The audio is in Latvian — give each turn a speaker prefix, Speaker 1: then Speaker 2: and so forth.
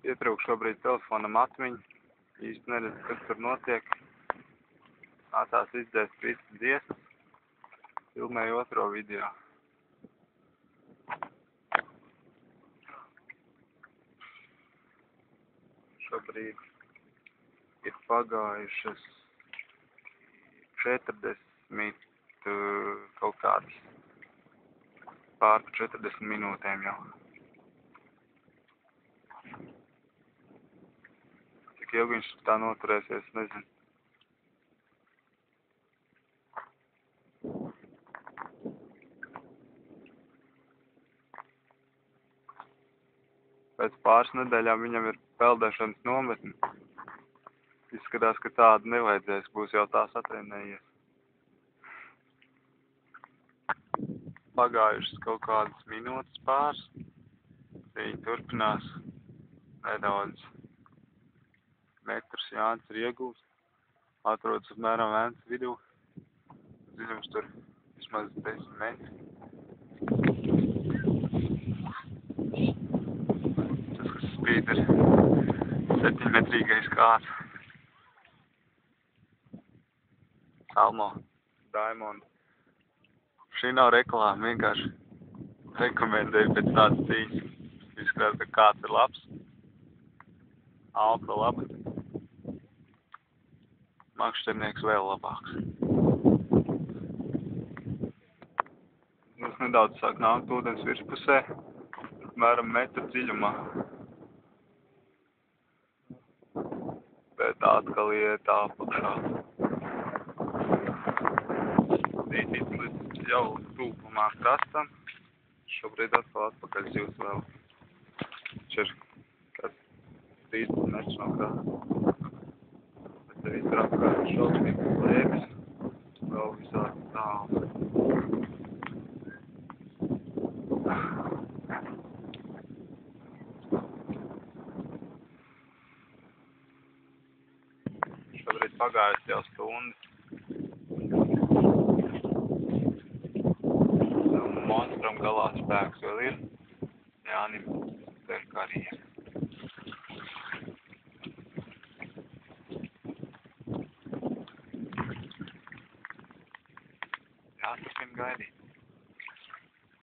Speaker 1: Ietrūk šobrīd telefonam atmiņu. Īsti neredz, kas tur notiek. Nācās izdzēst visas dziesmas. Filmēju otro video. Šobrīd ir pagājušas 40 kaut kādas pār 40 minūtēm jau. Cik ilgi viņš tā noturēsies, nezinu. Pēc pāris nedēļām viņam ir peldēšanas nometne. Izskatās, ka tādu nevajadzēs, būs jau tā satrenējies. Pagājušas kaut kādas minūtes pāris. Viņi turpinās nedaudz. Metrs Jānis ir iegūst. Atrodas apmēram Vēncas vidū. Dziļums tur vismaz 10 metri. Tas, kas spīd, ir 7-metrīgais kāds. Salmo, Diamond. Šī nav reklāma, vienkārši rekomendēju pēc tādas cīņas. Izskatās, ka kāds ir labs. Alfa laba. Makšķernieks vēl labāks. Mums nedaudz sāk nākt ūdens virspusē, apmēram metra dziļumā. Bet atkal iet apakšā. Dītīt līdz jau tūpumā krastam. Šobrīd atkal atpakaļ zivs vēl. Viņš ir kāds 30 metrs no krasta. Bet te visur apkārt šausmīgas lēkas. Vēl visādi tālu. Šobrīd pagājusi jau stundas. Monstram galā spēks vēl ir. Jānim, der karjeru.